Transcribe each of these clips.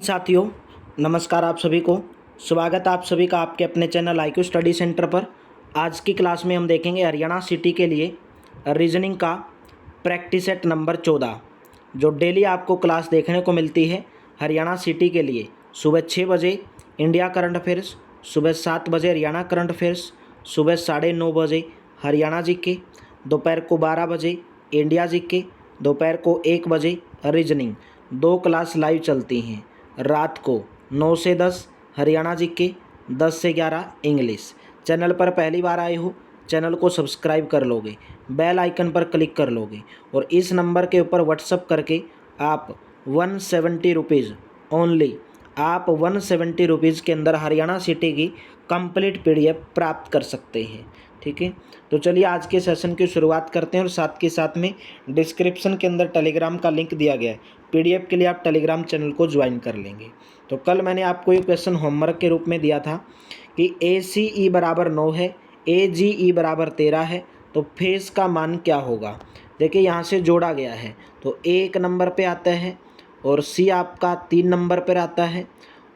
साथियों, नमस्कार। आप सभी को स्वागत आप सभी का आपके अपने चैनल IQ स्टडी सेंटर पर। आज की क्लास में हम देखेंगे हरियाणा सिटी के लिए रीजनिंग का प्रैक्टिस सेट नंबर 14, जो डेली आपको क्लास देखने को मिलती है। हरियाणा सिटी के लिए सुबह 6 बजे इंडिया करंट अफेयर्स, सुबह 7 बजे हरियाणा करंट अफेयर्स, सुबह 9:30 बजे हरियाणा जीके, दोपहर को 12 बजे इंडिया जीके, दोपहर को 1 बजे रीजनिंग। 2 क्लास लाइव चलती हैं। रात को 9 से 10 हरियाणा जीके, 10 से 11 इंग्लिश। चैनल पर पहली बार आए हो, चैनल को सब्सक्राइब कर लोगे, बेल आइकन पर क्लिक कर लोगे और इस नंबर के ऊपर व्हाट्सअप करके आप 170 रुपीज़ ओनली, आप 170 रुपीज़ के अंदर हरियाणा सिटी की कंप्लीट PDF प्राप्त कर सकते हैं। ठीक है, तो चलिए आज के सेशन की शुरुआत करते हैं और साथ के साथ में डिस्क्रिप्शन के अंदर टेलीग्राम का लिंक दिया गया है। PDF के लिए आप टेलीग्राम चैनल को ज्वाइन कर लेंगे। तो कल मैंने आपको एक क्वेश्चन होमवर्क के रूप में दिया था कि ACE बराबर 9 है, AGE बराबर 13 है, तो फेस का मान क्या होगा। देखिए यहाँ से जोड़ा गया है, तो A 1 नंबर पे आता है और C आपका 3 नंबर पर आता है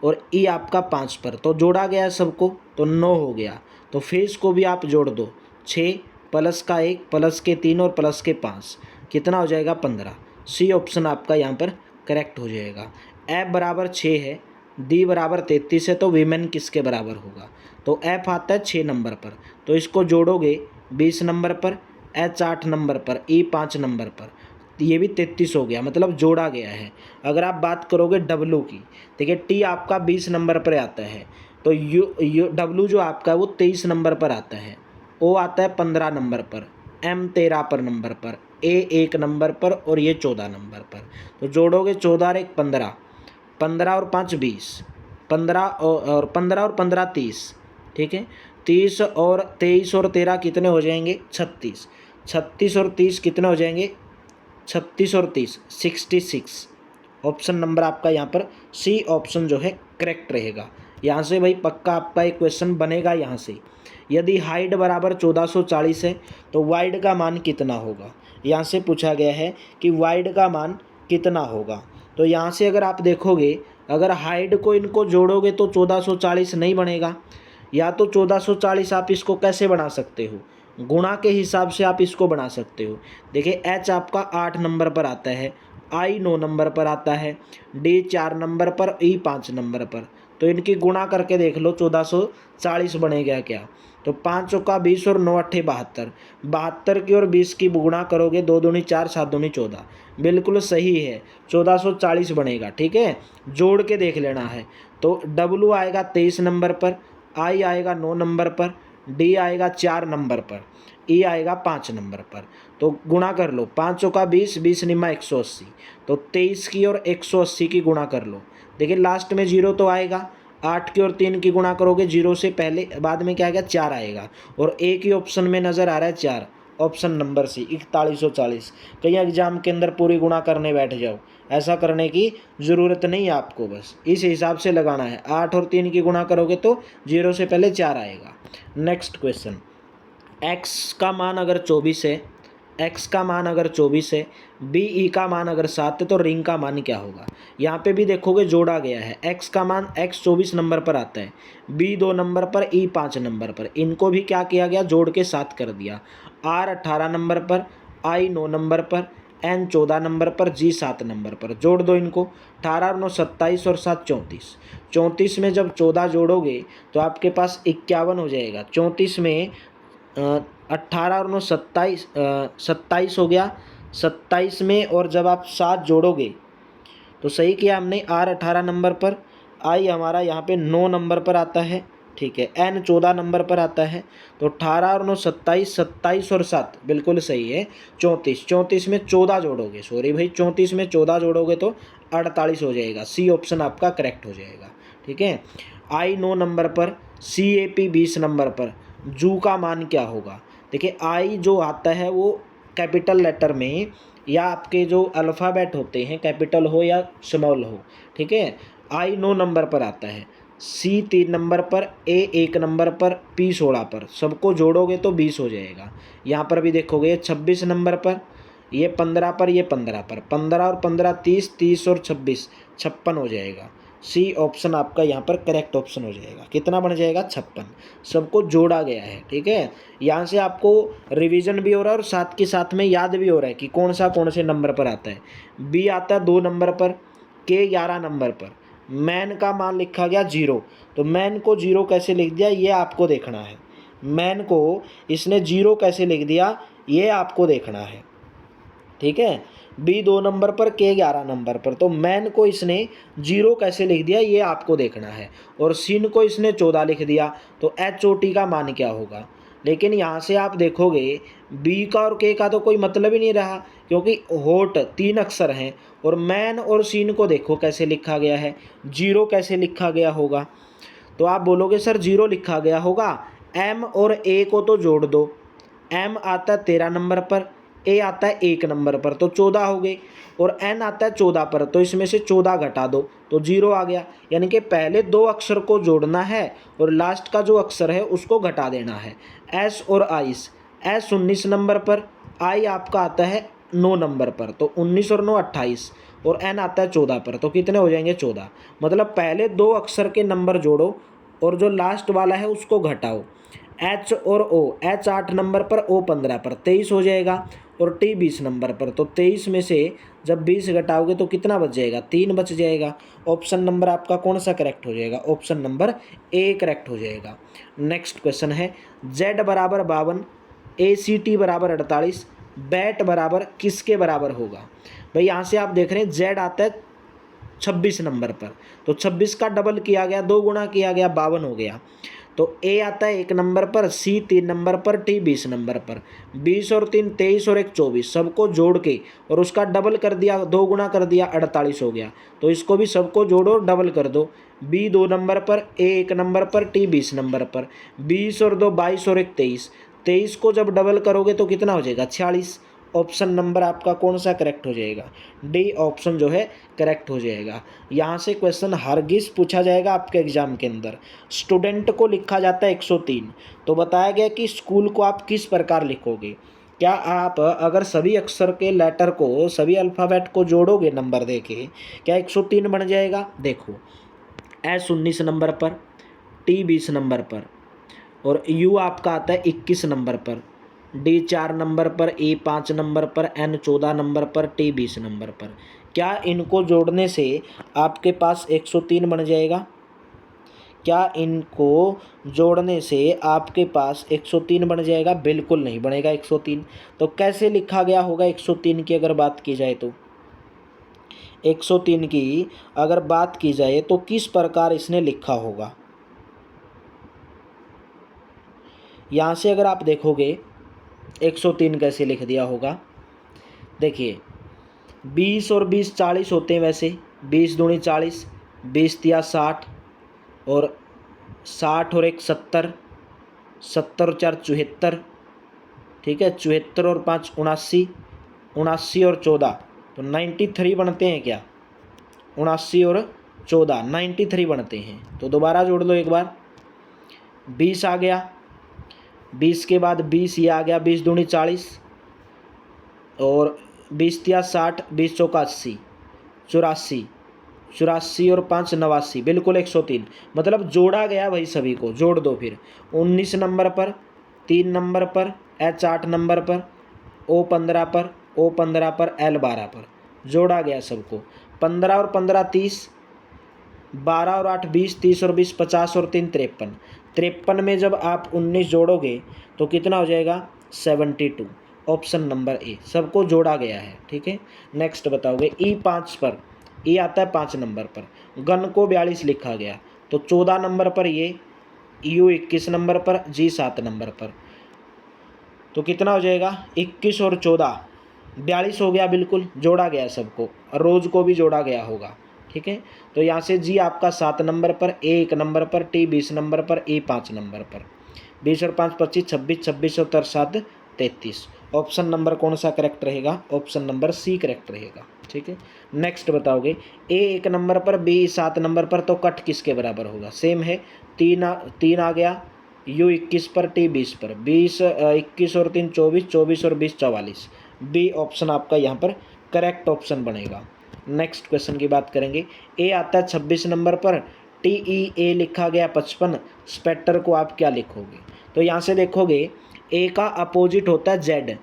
और E आपका 5 पर। तो जोड़ा गया है सबको, तो 9 हो गया। तो फेस को भी आप जोड़ दो, 6 प्लस का 1 प्लस के 3 और प्लस के 5, कितना हो जाएगा 15। सी ऑप्शन आपका यहाँ पर करेक्ट हो जाएगा। F बराबर 6 है, D बराबर 33 है, तो वीमेन किसके बराबर होगा। तो F आता है 6 नंबर पर, तो इसको जोड़ोगे 20 नंबर पर, H 8 नंबर पर, E 5 नंबर पर, तो ये भी 33 हो गया, मतलब जोड़ा गया है। अगर आप बात करोगे W की, देखिए T आपका 20 नंबर पर आता है, तो W जो आपका है वो 23 नंबर पर आता है, O आता है 15 नंबर पर, M 13 पर नंबर पर, A 1 नंबर पर और ये 14 नंबर पर। तो जोड़ोगे 14 और 1 15, 15 और 5 20, 15 और 15 और 15 30, ठीक है। 30 और 23 और 13 कितने हो जाएंगे 36, 36 और 30 कितने हो जाएंगे 36 और 30 66। ऑप्शन नंबर आपका यहाँ पर C ऑप्शन जो है करेक्ट रहेगा। यहाँ से भाई पक्का आपका एक क्वेश्चन बनेगा। यहाँ से यदि हाइट बराबर 1440 है तो वाइड का मान कितना होगा। यहाँ से पूछा गया है कि वाइड का मान कितना होगा। तो यहाँ से अगर आप देखोगे, अगर हाइट को इनको जोड़ोगे तो 1440 नहीं बनेगा, या तो 1440 आप इसको कैसे बना सकते हो, गुणा के हिसाब से आप इसको बना सकते हो। देखिए H आपका 8 नंबर पर आता है, I 9 नंबर पर आता है, D 4 नंबर पर, E 5 नंबर पर। तो इनकी गुणा करके देख लो 1440 बनेगा क्या। तो 5 चौका 20 और 9 अट्ठे 72, 72 की और 20 की गुणा करोगे, 2 दूनी 4 7 दूनी 14, बिल्कुल सही है 1440 बनेगा। ठीक है, जोड़ के देख लेना है। तो W आएगा 23 नंबर पर, I आएगा 9 नंबर पर, D आएगा 4 नंबर पर, E आएगा 5 नंबर पर। तो गुणा कर लो, 5 चौका 20, 20 निम्मा 180, तो 23 की और 180 की गुणा कर लो। देखिए लास्ट में 0 तो आएगा, 8 की और 3 की गुणा करोगे, 0 से पहले बाद में क्या आएगा 4 आएगा, और एक ही ऑप्शन में नज़र आ रहा है 4, ऑप्शन नंबर C 4140। कहीं एग्जाम के अंदर पूरी गुणा करने बैठ जाओ, ऐसा करने की ज़रूरत नहीं है आपको, बस इस हिसाब से लगाना है। 8 और 3 की गुणा करोगे तो 0 से पहले 4 आएगा। नेक्स्ट क्वेश्चन, x का मान अगर 24 है, x का मान अगर 24 है, BE का मान अगर 7 है, तो रिंग का मान क्या होगा। यहाँ पे भी देखोगे जोड़ा गया है, x का मान x 24 नंबर पर आता है, B 2 नंबर पर, E 5 नंबर पर। इनको भी क्या किया गया, जोड़ के 7 कर दिया। R 18 नंबर पर, I 9 नंबर पर, N 14 नंबर पर, G 7 नंबर पर। जोड़ दो इनको, 18 और 9 27 और 7 34। 34 में जब 14 जोड़ोगे तो आपके पास 51 हो जाएगा। 34 में 18 और 9 27, 27 हो गया। 27 में और जब आप 7 जोड़ोगे तो सही किया हमने, R 18 नंबर पर, I हमारा यहाँ पे 9 नंबर पर आता है, ठीक है, N 14 नंबर पर आता है। तो 18 और 9 27, 27 और 7 बिल्कुल सही है 34। 34 में 14 जोड़ोगे, सॉरी भाई 34 में 14 जोड़ोगे तो 48 हो जाएगा। C ऑप्शन आपका करेक्ट हो जाएगा। ठीक है, I 9 नंबर पर, CAP 20 नंबर पर, जू का मान क्या होगा। देखिए I जो आता है वो कैपिटल लेटर में, या आपके जो अल्फ़ाबेट होते हैं कैपिटल हो या स्मॉल हो, ठीक है। I 9 नंबर पर आता है, C 3 नंबर पर, A 1 नंबर पर, P 16 पर। सबको जोड़ोगे तो 20 हो जाएगा। यहाँ पर भी देखोगे 26 नंबर पर, ये 15 पर, ये 15 पर, 15 और 15 30, 30 और 26 56 हो जाएगा। सी ऑप्शन आपका यहाँ पर करेक्ट ऑप्शन हो जाएगा। कितना बन जाएगा 56। सबको जोड़ा गया है, ठीक है। यहाँ से आपको रिवीजन भी हो रहा है और साथ के साथ में याद भी हो रहा है कि कौन से नंबर पर आता है। बी आता है 2 नंबर पर, के 11 नंबर पर, मैन का मान लिखा गया 0, तो मैन को 0 कैसे लिख दिया ये आपको देखना है। मैन को इसने 0 कैसे लिख दिया ये आपको देखना है, ठीक है। बी 2 नंबर पर, के 11 नंबर पर, तो मैन को इसने 0 कैसे लिख दिया ये आपको देखना है। और सिन को इसने 14 लिख दिया, तो एच ओ टी का मान क्या होगा। लेकिन यहाँ से आप देखोगे बी का और के का तो कोई मतलब ही नहीं रहा, क्योंकि होट 3 अक्षर हैं और मैन और सीन को देखो कैसे लिखा गया है, 0 कैसे लिखा गया होगा। तो आप बोलोगे सर 0 लिखा गया होगा, एम और ए को तो जोड़ दो। एम आता है 13 नंबर पर, ए आता है 1 नंबर पर, तो 14 हो गए, और एन आता है 14 पर, तो इसमें से 14 घटा दो तो 0 आ गया। यानी कि पहले 2 अक्षर को जोड़ना है और लास्ट का जो अक्षर है उसको घटा देना है। एस और आइस, एस 19 नंबर पर, आई आपका आता है 9 नंबर पर, तो 19 और 9 28, और एन आता है 14 पर, तो कितने हो जाएंगे 14। मतलब पहले 2 अक्षर के नंबर जोड़ो और जो लास्ट वाला है उसको घटाओ। एच और ओ, एच 8 नंबर पर, ओ 15 पर, 23 हो जाएगा, और टी 20 नंबर पर, तो 23 में से जब 20 घटाओगे तो कितना बच जाएगा 3 बच जाएगा। ऑप्शन नंबर आपका कौन सा करेक्ट हो जाएगा, ऑप्शन नंबर ए करेक्ट हो जाएगा। नेक्स्ट क्वेश्चन है जेड बराबर 52, ए सी टी बराबर 48, बैट बराबर किसके बराबर होगा। भाई यहाँ से आप देख रहे हैं जेड आता है 26 नंबर पर, तो 26 का डबल किया गया, 2 गुना किया गया, 52 हो गया। तो ए आता है 1 नंबर पर, सी 3 नंबर पर, टी 20 नंबर पर, 20 और 3 23 और 1 24, सबको जोड़ के और उसका डबल कर दिया, 2 गुना कर दिया, 48 हो गया। तो इसको भी सबको जोड़ो और डबल कर दो। बी 2 नंबर पर, ए 1 नंबर पर, टी 20 नंबर पर, 20 और 2 22 और 1 23, 23 को जब डबल करोगे तो कितना हो जाएगा 46। ऑप्शन नंबर आपका कौन सा करेक्ट हो जाएगा, डी ऑप्शन जो है करेक्ट हो जाएगा। यहाँ से क्वेश्चन हरगिज पूछा जाएगा आपके एग्जाम के अंदर। स्टूडेंट को लिखा जाता है 103, तो बताया गया कि स्कूल को आप किस प्रकार लिखोगे। क्या आप अगर सभी अक्षर के लेटर को, सभी अल्फ़ाबेट को जोड़ोगे नंबर देके, क्या 103 बन जाएगा। देखो एस 19 नंबर पर, टी 20 नंबर पर, और यू आपका आता है 21 नंबर पर, डी 4 नंबर पर, ए 5 नंबर पर, एन 14 नंबर पर, टी 20 नंबर पर। क्या इनको जोड़ने से आपके पास 103 बन जाएगा। क्या इनको जोड़ने से आपके पास 103 बन जाएगा। बिल्कुल नहीं बनेगा 103। तो कैसे लिखा गया होगा 103 की अगर बात की जाए तो, 103 की अगर बात की जाए तो किस प्रकार इसने लिखा होगा। यहाँ से अगर आप देखोगे 103 कैसे लिख दिया होगा। देखिए 20 और 20 40 होते हैं वैसे, 20 दूनी 40, 20 तिया 60, और 60 और 1 70, 70 और 4 74, ठीक है, 74 और 5 79, 79 और 14 तो 93 बनते हैं क्या। 79 और 14 93 बनते हैं। तो दोबारा जोड़ लो एक बार, 20 आ गया, 20 के बाद 20 ये आ गया, 20 दूनी 40, और 20 तिया 60, 20 चौका 80, 84, 84 और 5 89, बिल्कुल 103। मतलब जोड़ा गया भाई, सभी को जोड़ दो फिर। 19 नंबर पर, 3 नंबर पर, एच 8 नंबर पर, ओ 15 पर, ओ 15 पर, एल 12 पर, जोड़ा गया सबको। 15 और 15 30, 12 और 8 20, 30 और 20 50 और 3 53। 53 में जब आप 19 जोड़ोगे तो कितना हो जाएगा 72। ऑप्शन नंबर ए, सबको जोड़ा गया है, ठीक है। नेक्स्ट बताओगे ई 5 पर, ई आता है 5 नंबर पर, गन को 42 लिखा गया, तो 14 नंबर पर ये, यू 21 नंबर पर, जी 7 नंबर पर, तो कितना हो जाएगा 21 और 14 42 हो गया, बिल्कुल जोड़ा गया सबको, और रोज को भी जोड़ा गया होगा, ठीक है। तो यहाँ से जी आपका 7 नंबर पर, ए 1 नंबर पर, टी 20 नंबर पर, ए 5 नंबर पर, 20 और 5 25, 26, 26 और 7 33। ऑप्शन नंबर कौन सा करेक्ट रहेगा, ऑप्शन नंबर सी करेक्ट रहेगा, ठीक है। नेक्स्ट बताओगे ए 1 नंबर पर, बी 7 नंबर पर, तो कट किसके बराबर होगा। सेम है, 3 आ गया, यू 21 पर, टी 20 पर, 20 21 और 3 24, 24 और 20 44। बी ऑप्शन आपका यहाँ पर करेक्ट ऑप्शन बनेगा। नेक्स्ट क्वेश्चन की बात करेंगे। ए आता है 26 नंबर पर, TEA लिखा गया 55, स्पेक्टर को आप क्या लिखोगे? तो यहाँ से देखोगे ए का अपोजिट होता है जेड,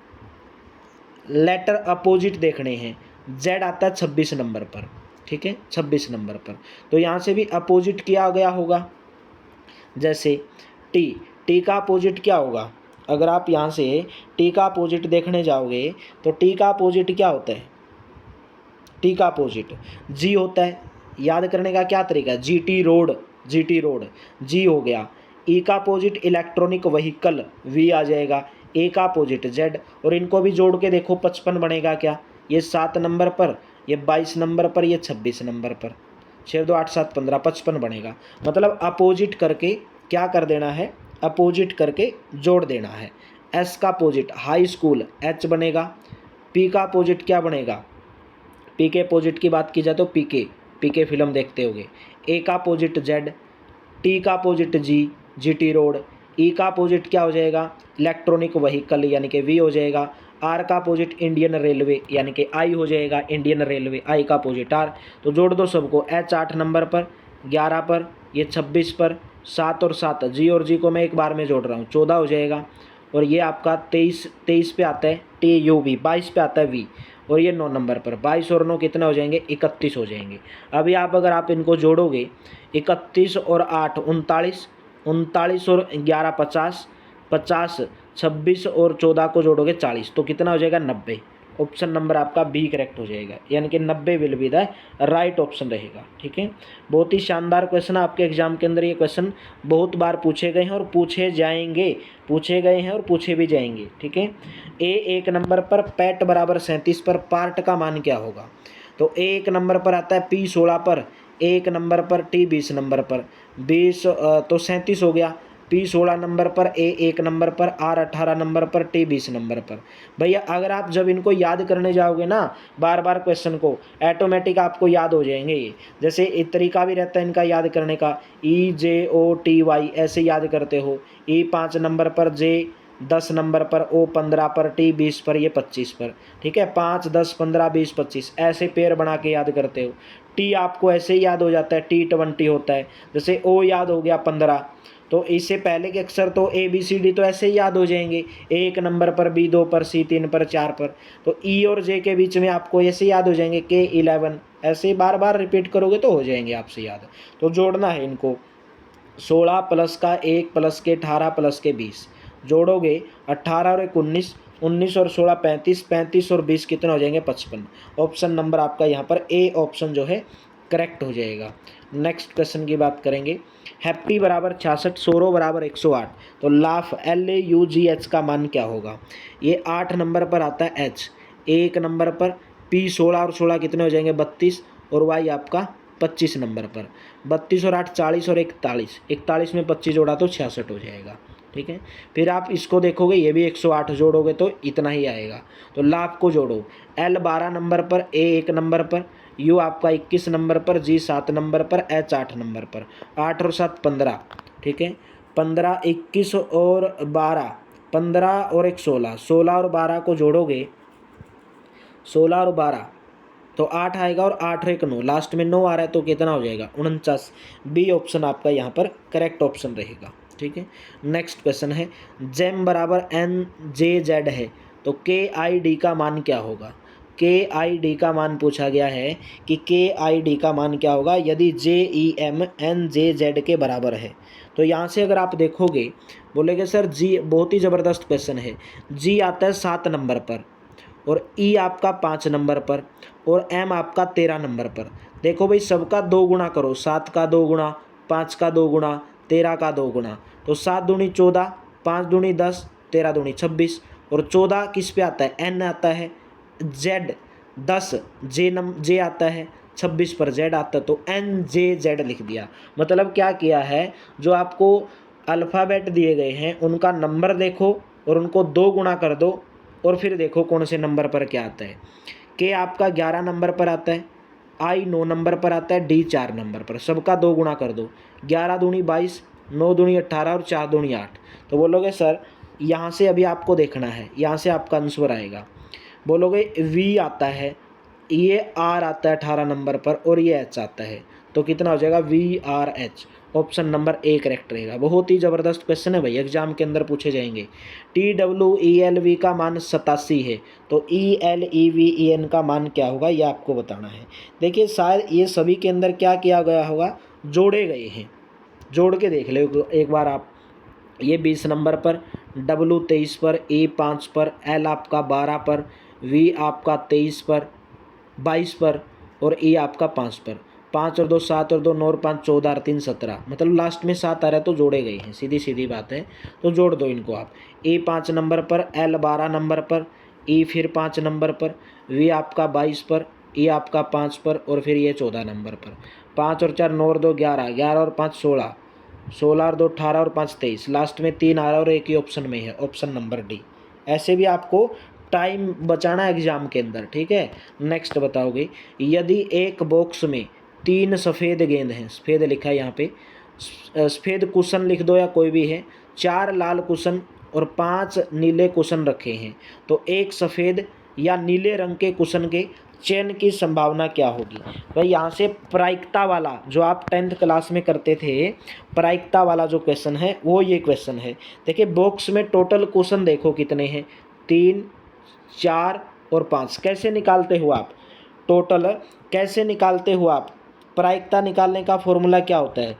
लेटर अपोजिट देखने हैं, जेड आता है 26 नंबर पर, ठीक है, 26 नंबर पर। तो यहाँ से भी अपोजिट किया गया होगा, जैसे टी का अपोजिट क्या होगा? अगर आप यहाँ से टी का अपोजिट देखने जाओगे तो टी का अपोजिट क्या होता है? टी का अपोजिट जी होता है। याद करने का क्या तरीका है? GT रोड, GT रोड जी हो गया। ई का अपोजिट इलेक्ट्रॉनिक व्हीकल, वी आ जाएगा। ए का अपोजिट जेड, और इनको भी जोड़ के देखो 55 बनेगा क्या? ये 7 नंबर पर, ये 22 नंबर पर, ये 26 नंबर पर, 6 2 8 7 15, 55 बनेगा। मतलब अपोजिट करके क्या कर देना है? अपोजिट करके जोड़ देना है। एस का अपोजिट हाई स्कूल, एच बनेगा। पी का अपोजिट क्या बनेगा? पी के अपोजिट की बात की जाए तो पीके फिल्म देखते होगे। ए का अपोजिट जेड, टी का अपोजिट GT रोड, ई का अपोजिट क्या हो जाएगा? इलेक्ट्रॉनिक व्हीकल यानी कि वी हो जाएगा। आर का अपोजिट इंडियन रेलवे यानी कि आई हो जाएगा, इंडियन रेलवे, आई का अपोजिट आर। तो जोड़ दो सबको। एच 8 नंबर पर, 11 पर, ये 26 पर, 7 और 7, जी और जी को मैं एक बार में जोड़ रहा हूँ, 14 हो जाएगा। और ये आपका 23 पे आता है TUV, 22 पे आता है वी, और ये 9 नंबर पर, 22 और 9 कितने हो जाएंगे? 31 हो जाएंगे। अभी आप अगर आप इनको जोड़ोगे 31 और 8 39, 39 और 11 50, 50, 26 और 14 को जोड़ोगे 40, तो कितना हो जाएगा? 90। ऑप्शन नंबर आपका बी करेक्ट हो जाएगा, यानी कि 90 will be the right option रहेगा, ठीक है। बहुत ही शानदार क्वेश्चन आपके एग्जाम के अंदर, ये क्वेश्चन बहुत बार पूछे गए हैं और पूछे गए हैं और पूछे भी जाएंगे, ठीक है। ए 1 नंबर पर, पैट बराबर 37 पर, पार्ट का मान क्या होगा? तो ए 1 नंबर पर आता है, P 16 पर, 1 नंबर पर, T 20 नंबर पर, 20 तो 37 हो गया। P 16 नंबर पर, A 1 नंबर पर, R 18 नंबर पर, T 20 नंबर पर। भैया अगर आप जब इनको याद करने जाओगे ना बार बार क्वेश्चन को, ऑटोमेटिक आपको याद हो जाएंगे ये। जैसे एक तरीका भी रहता है इनका याद करने का, EJOTY ऐसे याद करते हो। E 5 नंबर पर, J 10 नंबर पर, O 15 पर, T 20 पर, ये 25 पर, ठीक है। 5 10 15 20 25 ऐसे पेयर बना के याद करते हो। T आपको ऐसे ही याद हो जाता है, T20 होता है। जैसे O याद हो गया 15, तो इससे पहले के अक्षर तो ABCD तो ऐसे ही याद हो जाएंगे, 1 नंबर पर, B 2 पर, C 3 पर, 4 पर। तो E और J के बीच में आपको ऐसे याद हो जाएंगे, K 11, ऐसे बार बार रिपीट करोगे तो हो जाएंगे आपसे याद। तो जोड़ना है इनको, 16 प्लस का 1 प्लस के 18 प्लस के 20, जोड़ोगे 18 और 1 19, 19 और 16 35, 35 और 20 कितने हो जाएंगे? 55। ऑप्शन नंबर आपका यहाँ पर ए ऑप्शन जो है करेक्ट हो जाएगा। नेक्स्ट क्वेश्चन की बात करेंगे। हैप्पी बराबर 66, सोरो बराबर 108, तो लाफ LAUGH का मान क्या होगा? ये 8 नंबर पर आता है H, 1 नंबर पर, P 16 और 16 कितने हो जाएंगे? 32, और Y आपका 25 नंबर पर, 32 और 8 40 और 41, 41 में 25 जोड़ा तो 66 हो जाएगा, ठीक है। फिर आप इसको देखोगे, ये भी 108 जोड़ोगे तो इतना ही आएगा। तो लाभ को जोड़ो, L 12 नंबर पर, A 1 नंबर पर, U आपका 21 नंबर पर, G 7 नंबर पर, H 8 नंबर पर, 8 और 7 15, ठीक है। 15 21 और 12, 15 और 1 16, 16 और 12 को जोड़ोगे, 16 और 12 तो 8 आएगा, और 8 और 1 9, लास्ट में 9 आ रहा है तो कितना हो जाएगा? 49। बी ऑप्शन आपका यहाँ पर करेक्ट ऑप्शन रहेगा, ठीक है। नेक्स्ट क्वेश्चन है, जेम बराबर NJZ है, तो KID का मान क्या होगा? KID का मान पूछा गया है कि KID का मान क्या होगा यदि JEM NJZ के बराबर है। तो यहाँ से अगर आप देखोगे, बोलेगे सर जी, बहुत ही ज़बरदस्त क्वेश्चन है। G आता है 7 नंबर पर, और E आपका 5 नंबर पर, और M आपका 13 नंबर पर। देखो भाई, सबका 2 गुणा करो, 7 का 2 गुणा, 5 का 2 गुणा, 13 का 2 गुणा, तो 7 दूनी 14, 5 दूनी 10, 13 दूनी 26, और 14 किस पे आता है? N आता है, Z 10 J आता है, 26 पर Z आता है, तो NJZ लिख दिया। मतलब क्या किया है, जो आपको अल्फ़ाबेट दिए गए हैं उनका नंबर देखो और उनको 2 गुणा कर दो, और फिर देखो कौन से नंबर पर क्या आता है। के आपका 11 नंबर पर आता है, I 9 नंबर पर आता है, D 4 नंबर पर। सबका 2 गुणा कर दो, 11 दूनी 22, 9 दूनी 18 और 4 दूनी 8। तो बोलोगे सर यहाँ से अभी आपको देखना है, यहाँ से आपका आंसर आएगा। बोलोगे V आता है ये आर आता है 18 नंबर पर और ये एच आता है, तो कितना हो जाएगा VRH। Option number A correct रहेगा। बहुत ही ज़बरदस्त क्वेश्चन है भाई, एग्जाम के अंदर पूछे जाएंगे। TWELV का मान 87 है, तो ELEVEN का मान क्या होगा ये आपको बताना है। देखिए शायद ये सभी के अंदर क्या किया गया होगा, जोड़े गए हैं। जोड़ के देख लो एक बार आप। ये 20 नंबर पर, W 23 पर, E 5 पर, L आपका 12 पर, V आपका 23 पर, 22 पर और E आपका 5 पर। 5 और 2 7 और 2 9 और 5 14 और 3 17, मतलब लास्ट में 7 आ रहा है तो जोड़े गए हैं, सीधी सीधी बात है। तो जोड़ दो इनको आप। E 5 नंबर पर, L 12 नंबर पर, E फिर 5 नंबर पर, V आपका 22 पर, E आपका 5 पर और फिर ये 14 नंबर पर। 5 और 4 9 और 2 11, 11 और 5 16, 16 और 2 18 और 5 23, लास्ट में 3 आ रहा है और एक ही ऑप्शन में है, ऑप्शन नंबर डी। ऐसे भी आपको टाइम बचाना एग्जाम के अंदर, ठीक है। नेक्स्ट बताओगे, यदि एक बॉक्स में 3 सफ़ेद गेंद हैं, सफ़ेद लिखा है यहाँ पे, सफ़ेद कुशन लिख दो या कोई भी है, 4 लाल कुशन और 5 नीले कुशन रखे हैं, तो एक सफ़ेद या नीले रंग के कुशन के चयन की संभावना क्या होगी। भाई यहाँ से प्रायिकता वाला जो आप 10th क्लास में करते थे, प्रायिकता वाला जो क्वेश्चन है वो ये क्वेश्चन है। देखिए बॉक्स में टोटल क्वेश्चन देखो कितने हैं, 3 4 और 5। कैसे निकालते हो आप टोटल, कैसे निकालते हो आप। प्रायिकता निकालने का फॉर्मूला क्या होता है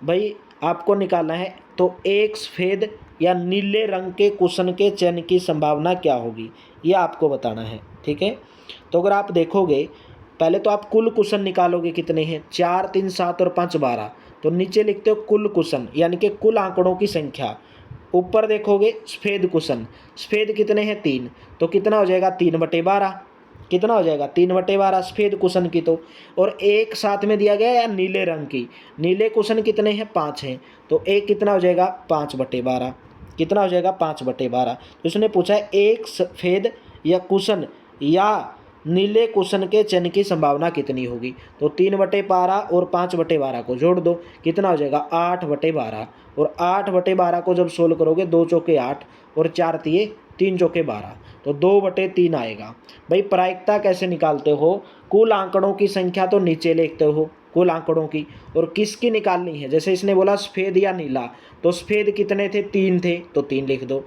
भाई, आपको निकालना है तो एक सफ़ेद या नीले रंग के कुशन के चयन की संभावना क्या होगी, ये आपको बताना है, ठीक है। तो अगर आप देखोगे पहले तो आप कुल कुशन निकालोगे, कितने हैं 4 3 7 और 5 12, तो नीचे लिखते हो कुल कुशन यानी कि कुल आंकड़ों की संख्या। ऊपर देखोगे सफ़ेद कुशन, सफ़ेद कितने हैं 3, तो कितना हो जाएगा 3/12, कितना हो जाएगा 3/12 सफ़ेद कुशन की। तो और एक साथ में दिया गया या नीले रंग की, नीले कुशन कितने हैं 5 हैं, तो एक कितना हो जाएगा 5/12, कितना हो जाएगा 5/12। तो उसने पूछा है एक सफ़ेद या कुशन या नीले कुशन के चयन की संभावना कितनी होगी, तो 3/12 और 5/12 को जोड़ दो, कितना हो जाएगा 8/12। और 8/12 को जब सोल्व करोगे 2 चौके 8 और 4 तिये 3 चौके 12, तो 2/3 आएगा। भाई प्रायिकता कैसे निकालते हो, कुल आंकड़ों की संख्या तो नीचे लिखते हो कुल आंकड़ों की, और किसकी निकालनी है। जैसे इसने बोला सफ़ेद या नीला, तो सफ़ेद कितने थे 3 थे तो 3 लिख दो,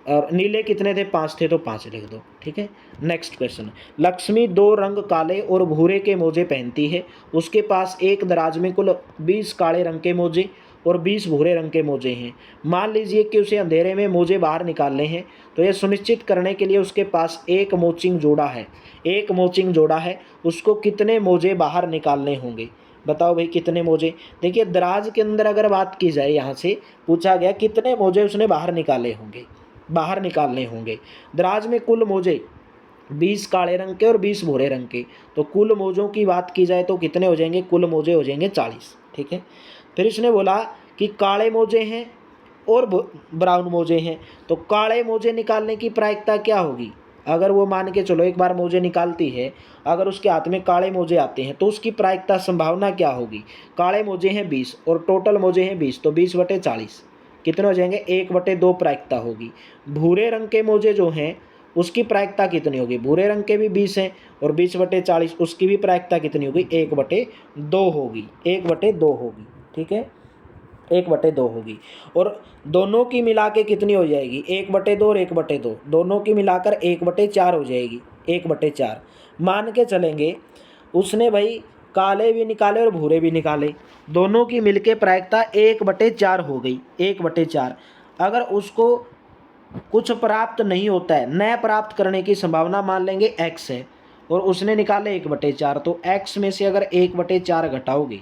और नीले कितने थे 5 थे तो 5 लिख दो, ठीक है। नेक्स्ट क्वेश्चन, लक्ष्मी 2 रंग काले और भूरे के मोजे पहनती है, उसके पास एक दराज में कुल 20 काले रंग के मोजे और 20 भूरे रंग के मोजे हैं। मान लीजिए कि उसे अंधेरे में मोजे बाहर निकालने हैं, तो यह सुनिश्चित करने के लिए उसके पास एक मोचिंग जोड़ा है, एक मोचिंग जोड़ा है, उसको कितने मोजे बाहर निकालने होंगे। बताओ भाई कितने मोजे। देखिए दराज के अंदर अगर बात की जाए, यहाँ से पूछा गया कितने मोजे उसने बाहर निकाले होंगे, बाहर निकालने होंगे। दराज में कुल मोजे 20 काले रंग के और 20 भूरे रंग के, तो कुल मोजों की बात की जाए तो कितने हो जाएंगे, कुल मोजे हो जाएंगे 40, ठीक है। फिर इसने बोला कि काले मोजे हैं और ब्राउन मोजे हैं, तो काले मोजे निकालने की प्रायिकता क्या होगी। अगर वो मान के चलो एक बार मोजे निकालती है, अगर उसके हाथ में काले मोजे आते हैं तो उसकी प्रायिकता संभावना क्या होगी। काले मोजे हैं 20 और टोटल मोजे हैं 20, तो 20/40 कितने हो जाएंगे 1/2 प्रायिकता होगी। भूरे रंग के मोजे जो हैं उसकी प्रायिकता कितनी होगी, भूरे रंग के भी 20 हैं और 20/40 उसकी भी प्रायिकता कितनी होगी 1/2 होगी, 1/2 होगी, ठीक है, 1/2 होगी। और दोनों की मिला के कितनी हो जाएगी 1/2 और 1/2, दोनों की मिलाकर 1/4 हो जाएगी, 1/4 मान के चलेंगे। उसने भाई काले भी निकाले और भूरे भी निकाले, दोनों की मिलके प्रायिकता 1/4 हो गई, 1/4। अगर उसको कुछ प्राप्त नहीं होता है, न प्राप्त करने की संभावना मान लेंगे x है, और उसने निकाले 1/4, तो x में से अगर 1/4 घटाओगे,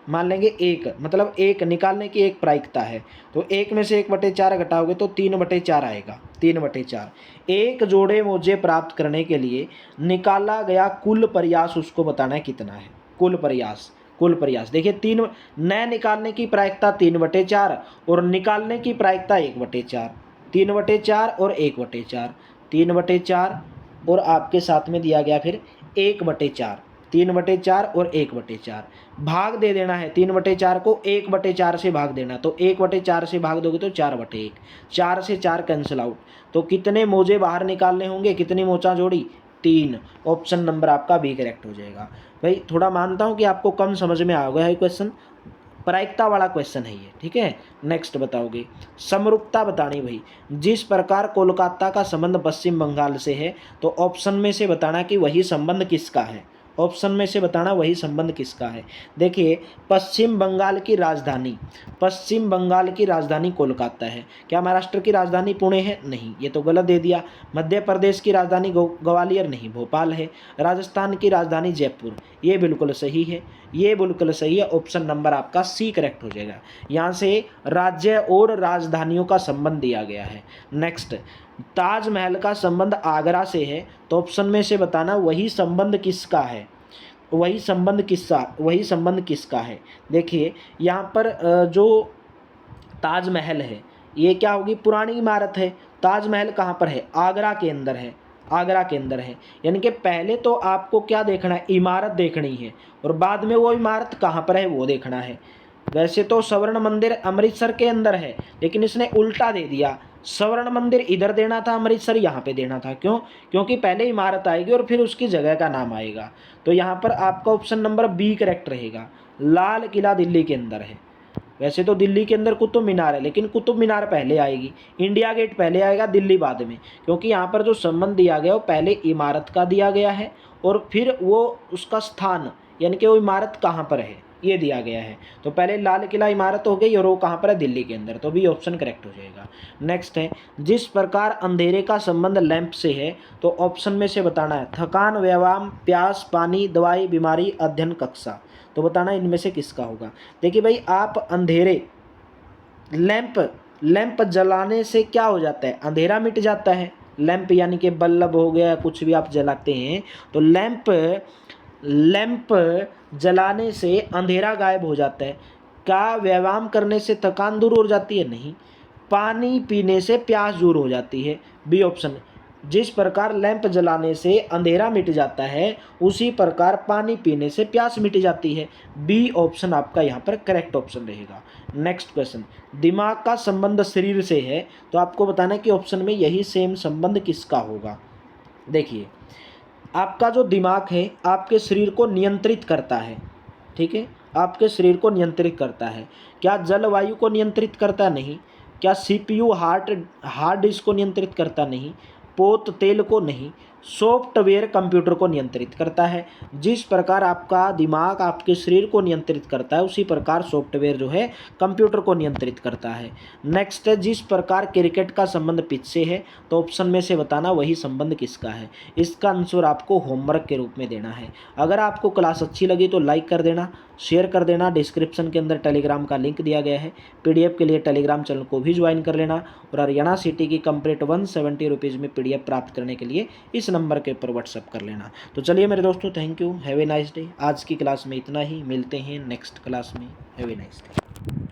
मान लेंगे 1, मतलब 1 निकालने की एक प्रायिकता है, तो 1 में से 1/4 घटाओगे तो 3/4 आएगा, 3/4। एक जोड़े मोजे प्राप्त करने के लिए निकाला गया कुल प्रयास उसको बताना है कितना है, कुल प्रयास, कुल प्रयास। देखिए 3 न निकालने की प्रायिकता 3/4 और निकालने की प्रायिकता 1/4, 3/4 और 1/4, 3/4 और आपके साथ में दिया गया फिर 1/4, 3/4 और 1/4 भाग दे देना है। 3/4 को 1/4 से भाग देना, तो 1/4 से भाग दोगे तो 4/1, 4 से 4 कैंसिल आउट, तो कितने मोजे बाहर निकालने होंगे, कितनी मोचा जोड़ी 3, ऑप्शन नंबर आपका बी करेक्ट हो जाएगा। भाई थोड़ा मानता हूँ कि आपको कम समझ में आ गया है क्वेश्चन, प्रायिकता वाला क्वेश्चन है ये, ठीक है। नेक्स्ट बताओगे, समरूपता बतानी भाई। जिस प्रकार कोलकाता का संबंध पश्चिम बंगाल से है, तो ऑप्शन में से बताना कि वही संबंध किसका है। ऑप्शन में से बताना वही संबंध किसका है। देखिए, पश्चिम बंगाल की राजधानी कोलकाता है। क्या महाराष्ट्र की राजधानी पुणे है? नहीं, ये तो गलत दे दिया। मध्य प्रदेश की राजधानी ग्वालियर? नहीं, भोपाल है। राजस्थान की राजधानी जयपुर? ये बिल्कुल सही है, ये बिल्कुल सही है। ऑप्शन नंबर आपका सी करेक्ट हो जाएगा। यहाँ से राज्य और राजधानियों का संबंध दिया गया है। नेक्स्ट, ताजमहल का संबंध आगरा से है, तो ऑप्शन में से बताना वही संबंध किसका है। वही संबंध किसका है। देखिए, यहाँ पर जो ताजमहल है ये क्या होगी, पुरानी इमारत है। ताजमहल कहाँ पर है? आगरा के अंदर है, आगरा के अंदर है। यानी कि पहले तो आपको क्या देखना है, इमारत देखनी है, और बाद में वो इमारत कहाँ पर है वो देखना है। वैसे तो स्वर्ण मंदिर अमृतसर के अंदर है, लेकिन इसने उल्टा दे दिया। स्वर्ण मंदिर इधर देना था, अमृतसर यहाँ पे देना था। क्यों? क्योंकि पहले इमारत आएगी और फिर उसकी जगह का नाम आएगा। तो यहाँ पर आपका ऑप्शन नंबर बी करेक्ट रहेगा। लाल किला दिल्ली के अंदर है। वैसे तो दिल्ली के अंदर कुतुब मीनार है, लेकिन कुतुब मीनार पहले आएगी, इंडिया गेट पहले आएगा, दिल्ली बाद में। क्योंकि यहाँ पर जो संबंध दिया गया वो पहले इमारत का दिया गया है, और फिर वो उसका स्थान यानी कि वो इमारत कहाँ पर है ये दिया गया है। तो पहले लाल किला इमारत हो गई, और वो कहाँ पर है? दिल्ली के अंदर। तो भी ऑप्शन करेक्ट हो जाएगा। नेक्स्ट है, जिस प्रकार अंधेरे का संबंध लैंप से है, तो ऑप्शन में से बताना है थकान, व्यायाम, प्यास, पानी, दवाई, बीमारी, अध्ययन, कक्षा। तो बताना इनमें से किसका होगा। देखिए भाई, आप अंधेरे, लैंप जलाने से क्या हो जाता है? अंधेरा मिट जाता है। लैंप यानी कि बल्ब हो गया, कुछ भी आप जलाते हैं, तो लैंप जलाने से अंधेरा गायब हो जाता है। क्या व्यायाम करने से थकान दूर हो जाती है? नहीं। पानी पीने से प्यास दूर हो जाती है। B option. जिस प्रकार लैंप जलाने से अंधेरा मिट जाता है, उसी प्रकार पानी पीने से प्यास मिट जाती है। बी ऑप्शन आपका यहाँ पर करेक्ट ऑप्शन रहेगा। नेक्स्ट क्वेश्चन, दिमाग का संबंध शरीर से है, तो आपको बताना है कि ऑप्शन में यही सेम संबंध किसका होगा। देखिए, आपका जो दिमाग है आपके शरीर को नियंत्रित करता है, ठीक है, आपके शरीर को नियंत्रित करता है। क्या जलवायु को नियंत्रित करता? नहीं। क्या सीपीयू हार्ड डिस्क को नियंत्रित करता? नहीं। पोत तेल को? नहीं। सॉफ्टवेयर कंप्यूटर को नियंत्रित करता है। जिस प्रकार आपका दिमाग आपके शरीर को नियंत्रित करता है, उसी प्रकार सॉफ्टवेयर जो है कंप्यूटर को नियंत्रित करता है। नेक्स्ट है, जिस प्रकार क्रिकेट का संबंध पिच से है, तो ऑप्शन में से बताना वही संबंध किसका है। इसका आंसर आपको होमवर्क के रूप में देना है। अगर आपको क्लास अच्छी लगी तो लाइक कर देना, शेयर कर देना। डिस्क्रिप्शन के अंदर टेलीग्राम का लिंक दिया गया है, पीडीएफ के लिए टेलीग्राम चैनल को भी ज्वाइन कर लेना। और हरियाणा सिटी की कंप्लीट 170 रुपीज़ में पीडीएफ प्राप्त करने के लिए इस नंबर के ऊपर व्हाट्सअप कर लेना। तो चलिए मेरे दोस्तों, thank you, have a nice day. आज की क्लास में इतना ही, मिलते हैं नेक्स्ट क्लास में। Have a nice day.